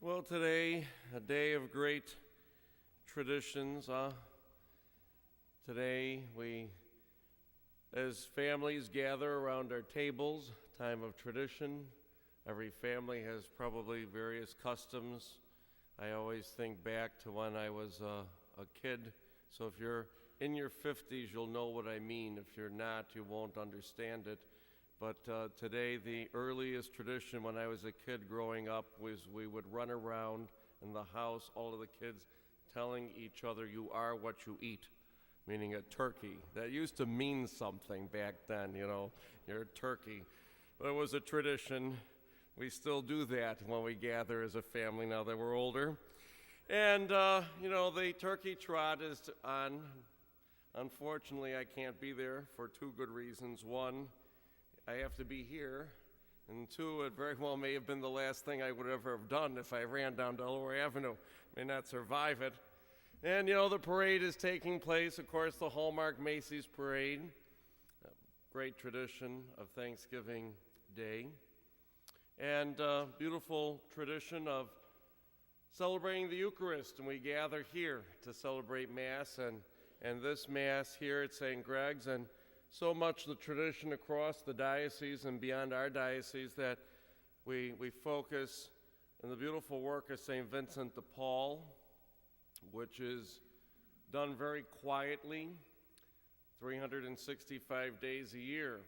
Well, today, a day of great traditions. Today, we, as families, gather around our tables, time of tradition. Every family has probably various customs. I always think back to when I was a kid. So if you're in your 50s, you'll know what I mean. If you're not, you won't understand it. But today, the earliest tradition when I was a kid growing up was we would run around in the house, all of the kids telling each other, "You are what you eat," meaning a turkey. That used to mean something back then, you're a turkey. But it was a tradition. We still do that when we gather as a family now that we're older. And, the turkey trot is on. Unfortunately, I can't be there for two good reasons. One, I have to be here, and two, it very well may have been the last thing I would ever have done if I ran down Delaware Avenue. May not survive it. And, the parade is taking place, of course, the Hallmark Macy's Parade, a great tradition of Thanksgiving Day, and beautiful tradition of celebrating the Eucharist, and we gather here to celebrate Mass, and this Mass here at St. Greg's, and so much the tradition across the diocese and beyond our diocese that we focus on the beautiful work of St. Vincent de Paul, which is done very quietly, 365 days a year.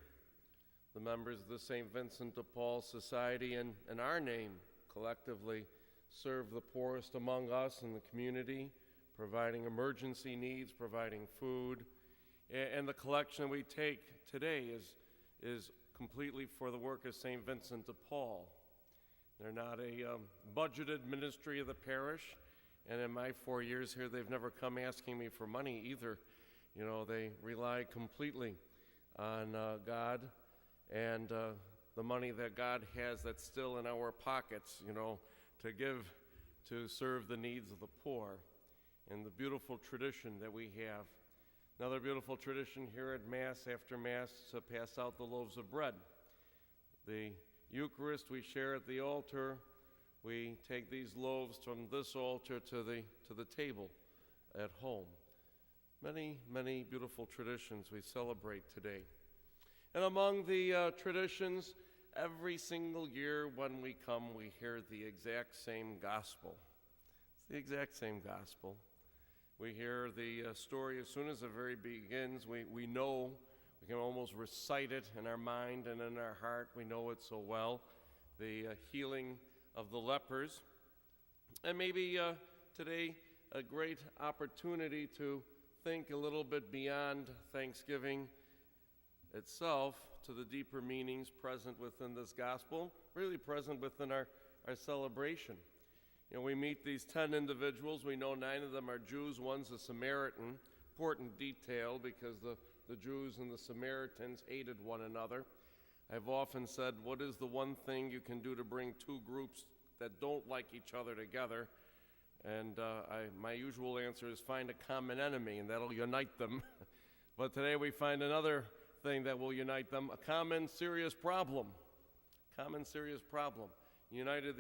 The members of the St. Vincent de Paul Society and our name collectively serve the poorest among us in the community, providing emergency needs, providing food. And the collection we take today is completely for the work of St. Vincent de Paul. They're not a budgeted ministry of the parish, and in my 4 years here, they've never come asking me for money either. They rely completely on God and the money that God has that's still in our pockets, to give to serve the needs of the poor, and the beautiful tradition that we have. Another beautiful tradition here at Mass, after Mass, to pass out the loaves of bread. The Eucharist we share at the altar. We take these loaves from this altar to the table at home. Many, many beautiful traditions we celebrate today. And among the traditions, every single year when we come, we hear the exact same gospel. It's the exact same gospel. We hear the story as soon as it very begins. We know, we can almost recite it in our mind and in our heart. We know it so well. The healing of the lepers. And maybe today a great opportunity to think a little bit beyond Thanksgiving itself to the deeper meanings present within this gospel, really present within our celebration. We meet these 10 individuals. We know 9 of them are Jews. One's a Samaritan. Important detail because the Jews and the Samaritans hated one another. I've often said, what is the one thing you can do to bring two groups that don't like each other together? And my usual answer is find a common enemy, and that'll unite them. But today we find another thing that will unite them, a common serious problem. Common serious problem. United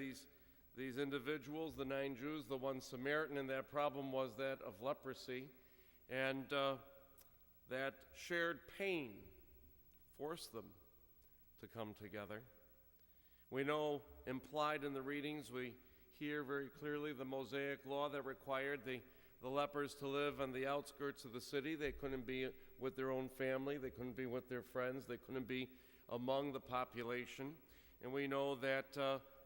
these individuals, the 9 Jews, the one Samaritan, and that problem was that of leprosy. And that shared pain forced them to come together. We know, implied in the readings, we hear very clearly the Mosaic law that required the lepers to live on the outskirts of the city. They couldn't be with their own family. They couldn't be with their friends. They couldn't be among the population. And we know that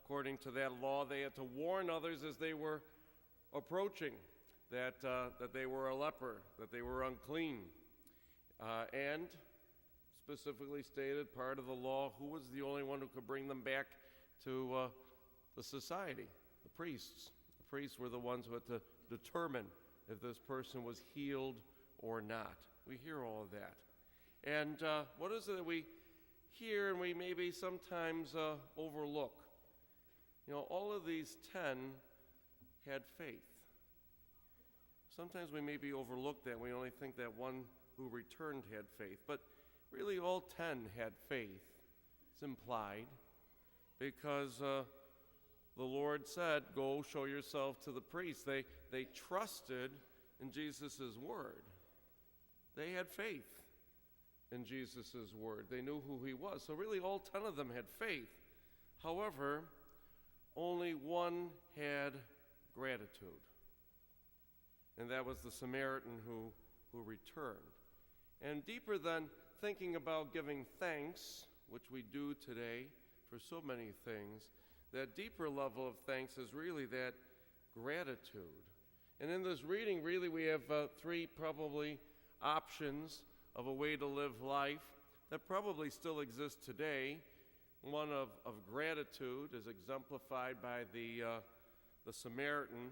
according to that law, they had to warn others as they were approaching that they were a leper, that they were unclean. And specifically stated, part of the law, who was the only one who could bring them back to the society? The priests. The priests were the ones who had to determine if this person was healed or not. We hear all of that. And what is it that we hear and we maybe sometimes overlook? All of these 10 had faith. Sometimes we maybe overlook that. We only think that one who returned had faith. But really all 10 had faith. It's implied because the Lord said, go show yourself to the priest. They trusted in Jesus' word. They had faith in Jesus' word. They knew who he was. So really all 10 of them had faith. However, only one had gratitude. And that was the Samaritan who returned. And deeper than thinking about giving thanks, which we do today for so many things, that deeper level of thanks is really that gratitude. And in this reading, really, we have 3 probably options of a way to live life that probably still exist today. One of gratitude is exemplified by the Samaritan.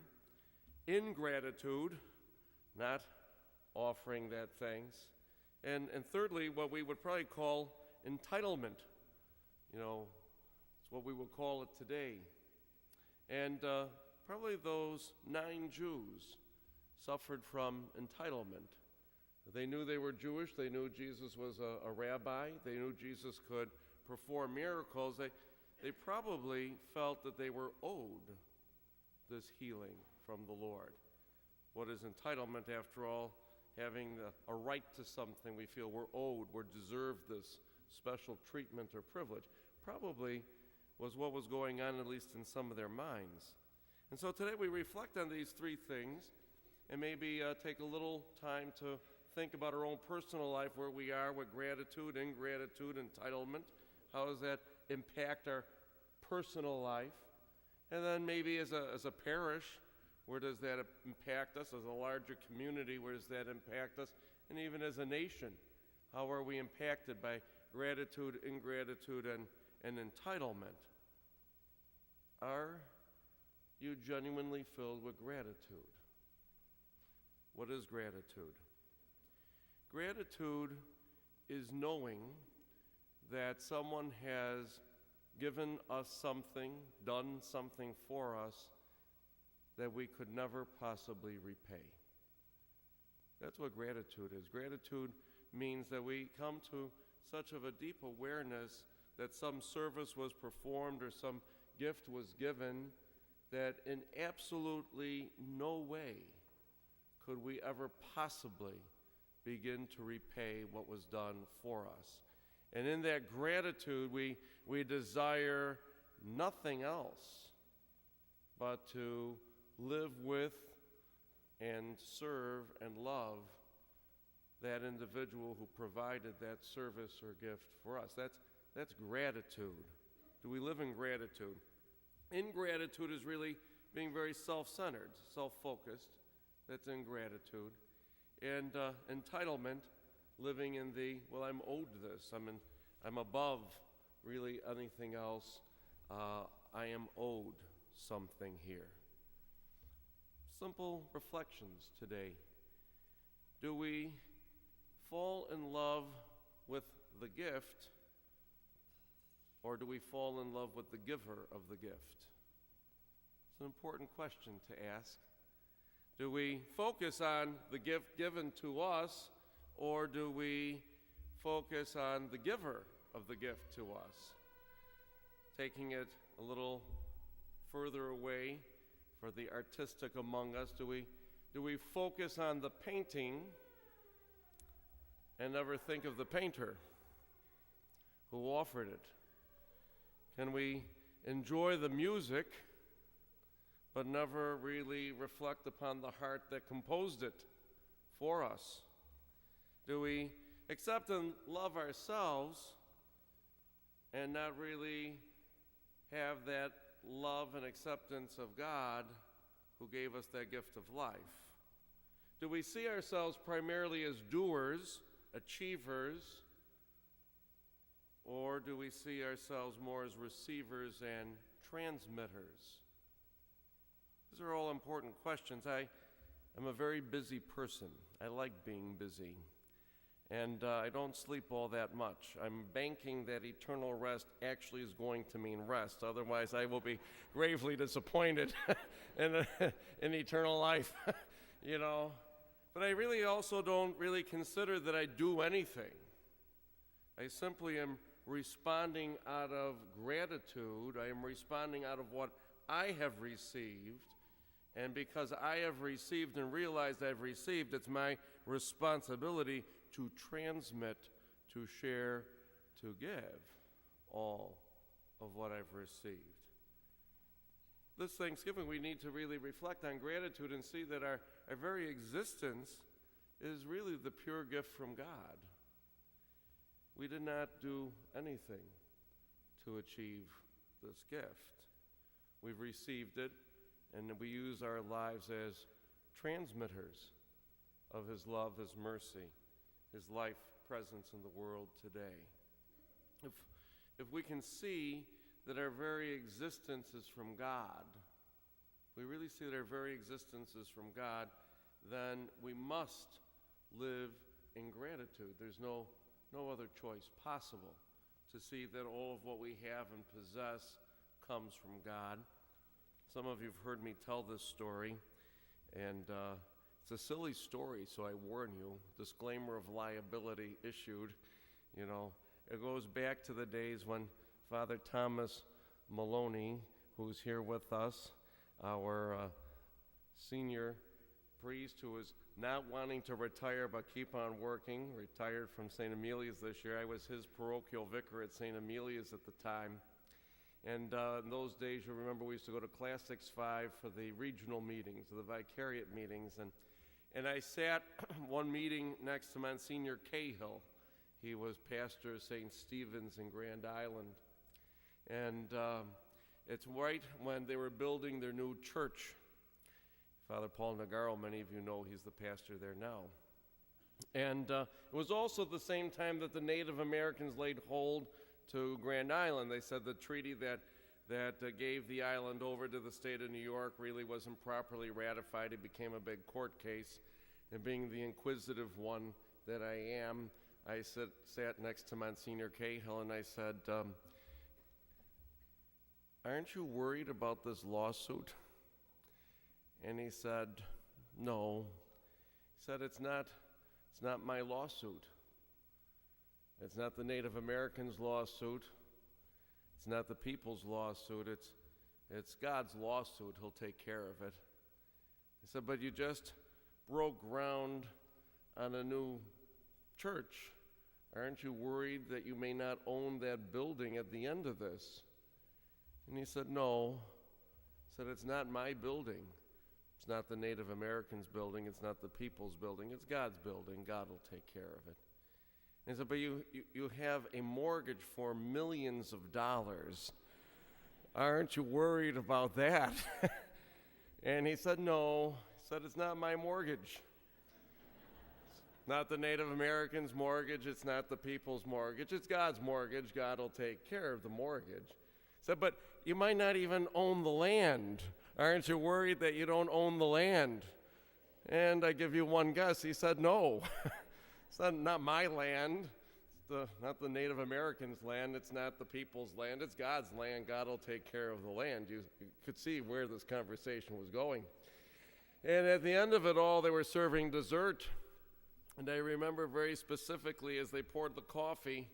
Ingratitude, not offering that thanks. And thirdly, what we would probably call entitlement. You know, it's what we would call it today. And probably those 9 Jews suffered from entitlement. They knew they were Jewish. They knew Jesus was a rabbi. They knew Jesus could perform miracles. They probably felt that they were owed this healing from the Lord. What is entitlement, after all? Having a right to something we feel we're owed, we're deserved this special treatment or privilege, probably was what was going on, at least in some of their minds. And so today we reflect on these 3 things and maybe take a little time to think about our own personal life, where we are with gratitude, ingratitude, entitlement. How does that impact our personal life? And then maybe as a parish, where does that impact us? As a larger community, where does that impact us? And even as a nation, how are we impacted by gratitude, ingratitude, and entitlement? Are you genuinely filled with gratitude? What is gratitude? Gratitude is knowing that someone has given us something, done something for us that we could never possibly repay. That's what gratitude is. Gratitude means that we come to such of a deep awareness that some service was performed or some gift was given that in absolutely no way could we ever possibly begin to repay what was done for us. And in that gratitude, we desire nothing else but to live with and serve and love that individual who provided that service or gift for us. That's gratitude. Do we live in gratitude? Ingratitude is really being very self-centered, self-focused. That's ingratitude. And entitlement, living in the, well, I'm owed this. I'm above really anything else. I am owed something here. Simple reflections today. Do we fall in love with the gift, or do we fall in love with the giver of the gift? It's an important question to ask. Do we focus on the gift given to us, or do we focus on the giver of the gift to us? Taking it a little further away for the artistic among us, do we focus on the painting and never think of the painter who offered it? Can we enjoy the music but never really reflect upon the heart that composed it for us? Do we accept and love ourselves and not really have that love and acceptance of God who gave us that gift of life? Do we see ourselves primarily as doers, achievers, or do we see ourselves more as receivers and transmitters? These are all important questions. I am a very busy person. I like being busy. And I don't sleep all that much. I'm banking that eternal rest actually is going to mean rest. Otherwise, I will be gravely disappointed in eternal life, you know. But I really also don't really consider that I do anything. I simply am responding out of gratitude. I am responding out of what I have received. And because I have received and realized I've received, it's my responsibility to transmit, to share, to give all of what I've received. This Thanksgiving, we need to really reflect on gratitude and see that our very existence is really the pure gift from God. We did not do anything to achieve this gift. We've received it, and we use our lives as transmitters of His love, His mercy, His life presence in the world today. If we can see that our very existence is from God, we really see that our very existence is from God, then we must live in gratitude. There's no other choice possible to see that all of what we have and possess comes from God. Some of you have heard me tell this story, and it's a silly story, so I warn you. Disclaimer of liability issued. You know, it goes back to the days when Father Thomas Maloney, who's here with us, our senior priest who was not wanting to retire but keep on working, retired from St. Amelia's this year. I was his parochial vicar at St. Amelia's at the time. And in those days, you remember, we used to go to Classics 5 for the regional meetings, the vicariate meetings. And I sat one meeting next to Monsignor Cahill. He was pastor of St. Stephen's in Grand Island. And it's right when they were building their new church. Father Paul Nagaro, many of you know, he's the pastor there now. And it was also the same time that the Native Americans laid hold to Grand Island. They said the treaty that gave the island over to the state of New York really wasn't properly ratified. It became a big court case. And being the inquisitive one that I am, I sat next to Monsignor Cahill and I said, aren't you worried about this lawsuit? And he said, no. He said, it's not my lawsuit. It's not the Native Americans' lawsuit. It's not the people's lawsuit. It's God's lawsuit. He'll take care of it. He said, but you just broke ground on a new church. Aren't you worried that you may not own that building at the end of this? And he said, no. He said, it's not my building. It's not the Native Americans' building. It's not the people's building. It's God's building. God will take care of it. And he said, but you have a mortgage for millions of dollars. Aren't you worried about that? And he said, no. He said, it's not my mortgage. It's not the Native Americans' mortgage. It's not the people's mortgage. It's God's mortgage. God will take care of the mortgage. He said, but you might not even own the land. Aren't you worried that you don't own the land? And I give you one guess. He said, no. It's not my land. It's not the Native Americans' land. It's not the people's land. It's God's land. God will take care of the land. You could see where this conversation was going. And at the end of it all, they were serving dessert. And I remember very specifically as they poured the coffee,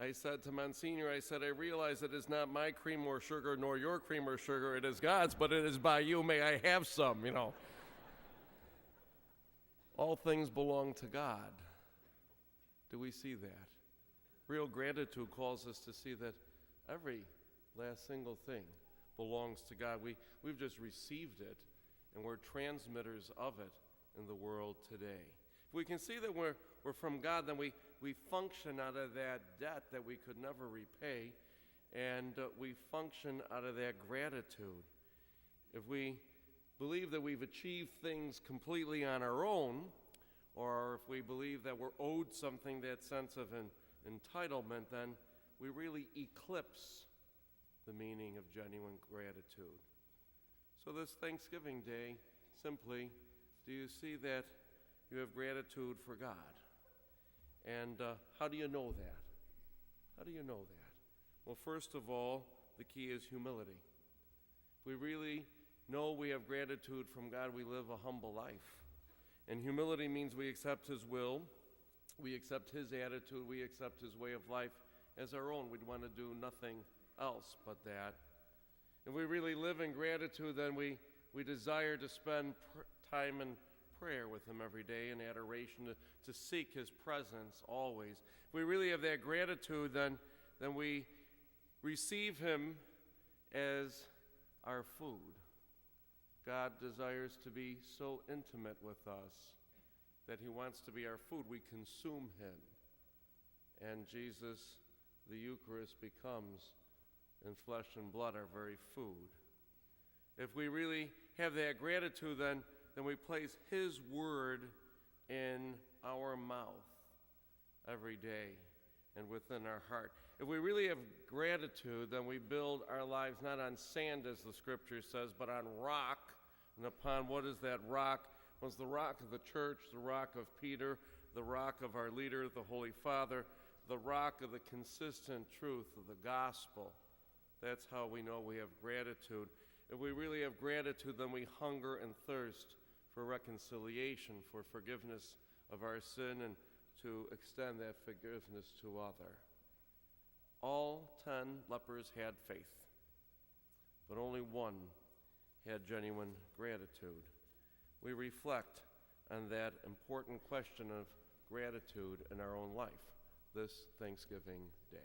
I said to Monsignor, I realize it is not my cream or sugar nor your cream or sugar. It is God's, but it is by you. May I have some, you know. All things belong to God. Do we see that? Real gratitude calls us to see that every last single thing belongs to God. We've just received it, and we're transmitters of it in the world today. If we can see that we're from God, then we function out of that debt that we could never repay, and we function out of that gratitude. If we believe that we've achieved things completely on our own, or if we believe that we're owed something, that sense of entitlement, then we really eclipse the meaning of genuine gratitude. So this Thanksgiving Day, simply, do you see that you have gratitude for God? And how do you know that? How do you know that? Well, first of all, the key is humility. If we really know we have gratitude from God, we live a humble life. And humility means we accept His will, we accept His attitude, we accept His way of life as our own. We'd want to do nothing else but that. If we really live in gratitude, then we desire to spend time in prayer with him every day in adoration, to seek his presence always. If we really have that gratitude, then we receive him as our food. God desires to be so intimate with us that he wants to be our food. We consume him. And Jesus, the Eucharist, becomes in flesh and blood our very food. If we really have that gratitude, then we place his word in our mouth every day and within our heart. If we really have gratitude, then we build our lives not on sand, as the scripture says, but on rock. And upon what is that rock? Was the rock of the church, the rock of Peter, the rock of our leader, the Holy Father, the rock of the consistent truth of the gospel. That's how we know we have gratitude. If we really have gratitude, then we hunger and thirst for reconciliation, for forgiveness of our sin, and to extend that forgiveness to others. All 10 lepers had faith, but only one had genuine gratitude. We reflect on that important question of gratitude in our own life this Thanksgiving Day.